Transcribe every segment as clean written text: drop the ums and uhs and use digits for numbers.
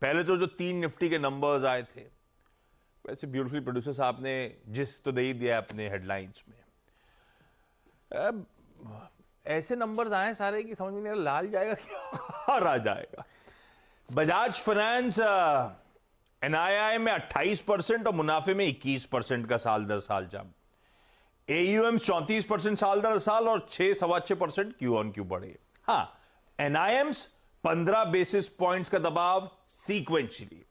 पहले तो जो 3 निफ्टी के नंबर्स आए थे, वैसे ब्यूटीफुल प्रोड्यूसर साहब ने जिस तो दे ही दिया अपने हेडलाइंस में। अब ऐसे नंबर्स आए सारे कि समझ में नहीं आ रहा लाल जाएगा क्या रहा जाएगा। बजाज फाइनेंस एनआईआई में 28% और मुनाफे में 21% का साल दर साल जंप। एयूएम 34% साल दर साल और 6.25% क्यू ऑन क्यू बढ़े। हाँ, एनआईएम्स 15 बेसिस पॉइंट्स का दबाव sequentially.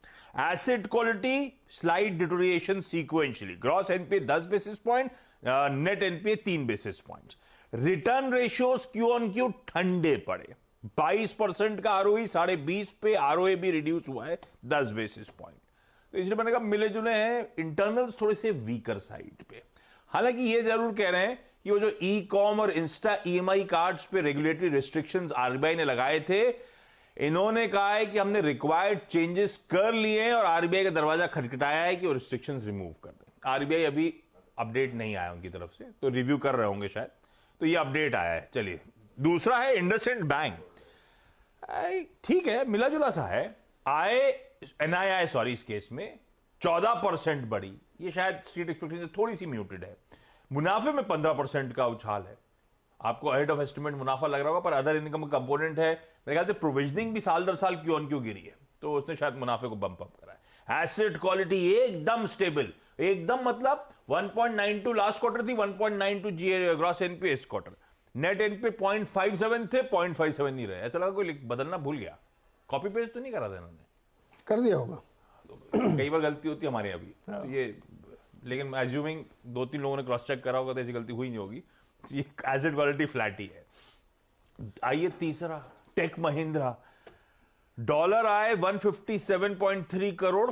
Asset quality slide deterioration sequentially. Gross NPA 10 basis point, net NPA 3 basis point. Return ratios Q on Q ठंडे पड़े। 22% का आरओई 20.5 पे, आरओए भी रिड्यूस हुआ है 10 बेसिस पॉइंट। तो इसलिए मैंने कहा मिले जुले हैं, इंटरनल्स थोड़े से वीकर साइड पे। हालांकि ये जरूर कह रहे हैं कि वो जो ई कॉम और इंस्टा ईएमआई कार्ड्स पे रेगुलेटरी रिस्ट्रिक्शंस आरबीआई ने लगाए थे, इन्होंने कहा है कि हमने रिक्वायर्ड चेंजेस कर लिए हैं और आरबीआई का दरवाजा खटखटाया है कि वो रिस्ट्रिक्शंस रिमूव कर दें। आरबीआई अभी अपडेट नहीं आया उनकी तरफ से, तो रिव्यू कर रहे होंगे शायद, तो ये अपडेट आया है। चलिए, दूसरा है इंडसइंड बैंक। ठीक है, मिला जुला सा है। एनआईआई सॉरी, इस केस में 14% बढ़ी। ये शायद स्ट्रीट एक्सपेक्टेशन थोड़ी सी म्यूटेड है। मुनाफे में 15% का उछाल है। आपको अहेड ऑफ एस्टिमेट मुनाफा लग रहा होगा, पर अदर इनकम कंपोनेंट है। मेरे ख्याल से प्रोविजनिंग भी साल दर साल क्यू ऑन क्यू गिरी है, तो उसने शायद मुनाफे को बम्प अप करा है। एसेट क्वालिटी एकदम स्टेबल, एकदम मतलब 1.92 लास्ट क्वार्टर थी, 1.92 जीए ग्रॉस एनपीए इस क्वार्टर। नेट एनपीए 0.57 थे, 0.57 नहीं रहे। ऐसा लगा कोई बदलना भूल गया। कॉपी पेस्ट तो नहीं करा था इन्होंने? कर दिया होगा। कई बार गलती होती है हमारे अभी तो ये, लेकिन एज्यूमिंग 2-3 लोगों ने क्रॉस चेक करा होगा तो ऐसी गलती हुई नहीं होगी। ये एसेट क्वालिटी फ्लैट ही है। आइए तीसरा, टेक महिंद्रा। डॉलर आए 157.3 करोड़,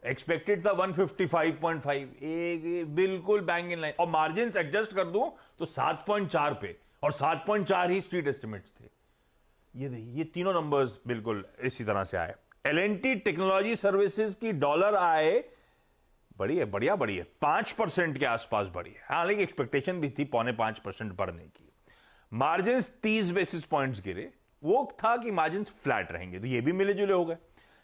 एक्सपेक्टेड था 155.5, एक बिल्कुल बैंग इन लाइन। और मार्जिन एडजस्ट कर दूं तो 7.4 पे, और 7.4 ही स्ट्रीट एस्टिमेट्स थे। ये तीनों नंबर्स बिल्कुल इसी तरह से आए। एलएनटी टेक्नोलॉजी सर्विसेज की डॉलर आए बढ़ी है, बढ़िया बढ़ी है, 5% के आसपास बढ़ी है। हालांकि एक्सपेक्टेशन भी थी 4.5% बढ़ने की। मार्जिन 30 बेसिस पॉइंट्स गिरे, वो था कि मार्जिन फ्लैट रहेंगे, तो ये भी मिले जुले हो गए।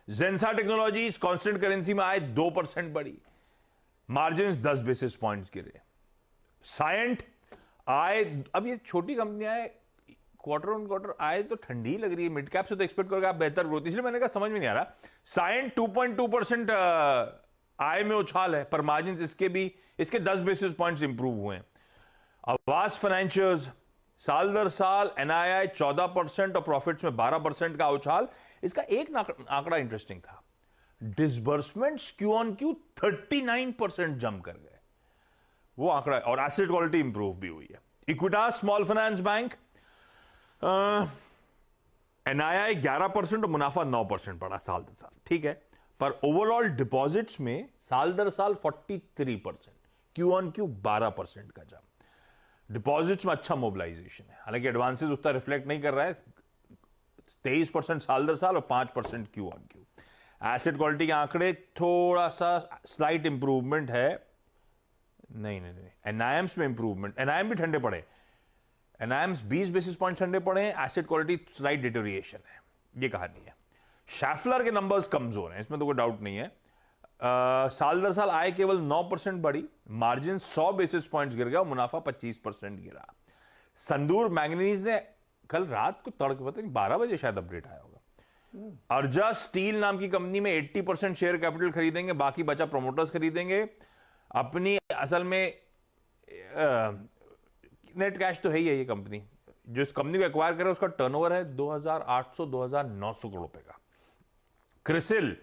जेंसा टेक्नोलॉजीज कांस्टेंट करेंसी में आए 2% बढ़ी, मार्जिन 10 बेसिस पॉइंट्स गिरे। साइंट आए, अब ये छोटी कंपनियां है, क्वार्टर ऑन क्वार्टर आए तो ठंडी लग रही है। मिड कैप से तो एक्सपेक्ट करोगे आप बेहतर ग्रोथ, इसलिए मैंने कहा समझ में नहीं आ रहा। साइंट 2.2% आय में उछाल है, पर मार्जिन इसके 10 बेसिस पॉइंट्स इंप्रूव हुए हैं। आवास फाइनेंशियल्स साल दर साल एनआईआई 14% और प्रॉफिट्स में 12% का उछाल। इसका एक आंकड़ा इंटरेस्टिंग था, disbursements Q on Q 39% jump कर गए, वो आंकड़ा। और एसेट क्वालिटी इंप्रूव भी हुई है। Equitas small finance bank, NII 11% और मुनाफा 9% बढ़ा साल दर साल, ठीक है। पर ओवरऑल डिपॉजिट्स में साल दर साल 43%, क्यू ऑन क्यू 12% का जंप। डिपॉजिट्स में अच्छा मोबिलाइजेशन है, हालांकि एडवांसेस उतना रिफ्लेक्ट नहीं कर रहा है। 23% साल दर साल और 5% Q on Q. Asset quality के आंकड़े थोड़ा सा स्लाइट इंप्रूवमेंट है। नहीं, एनआईएम्स में इंप्रूवमेंट, एनआईएम भी ठंडे पड़े। एनआईएम्स 20 बेसिस पॉइंट ठंडे पड़े हैं, एसेट क्वालिटी स्लाइट डिटोरिएशन है, ये कहानी है। शैफलर के नंबर्स कमजोर हैं, इसमें तो कोई डाउट नहीं है। साल दर साल आय केवल 9% बढ़ी, मार्जिन 100 बेसिस पॉइंट्स गिर गया, मुनाफा 25% गिरा। संदूर मैंगनीज ने कल रात को तड़के पता नहीं 12 बजे शायद अपडेट आया होगा। अर्जा स्टील नाम की कंपनी में 80% शेयर कैपिटल खरीदेंगे, बाकी बचा प्रोमोटर्स खरीदेंगे। अपनी असल में नेट कैश तो है ही है ये कंपनी। जो इस कंपनी को एक्वायर करे उसका टर्नओवर है 2800-2900 करोड़ रुपए का। क्रिसिल,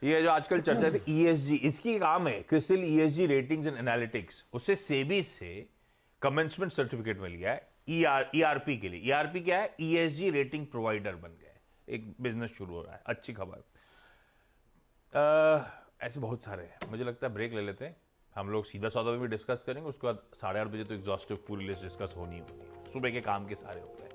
ये जो आजकल चर्चा है ईएसजी, इसकी काम है CRISIL ESG ratings and analytics. उससे सेबी से कमेंसमेंट सर्टिफिकेट मिल गया है ईआरपी के लिए। ईआरपी क्या है? ईएसजी रेटिंग प्रोवाइडर बन गए, एक बिजनेस शुरू हो रहा है, अच्छी खबर। ऐसे बहुत सारे हैं, मुझे लगता है ब्रेक ले लेते हैं। हम लोग सीधा सौदा में भी डिस्कस करेंगे, उसके बाद 8:30 बजे तो एग्जॉस्टिव पूरी लिस्ट डिस्कस होनी होगी। सुबह के काम के सारे होते हैं।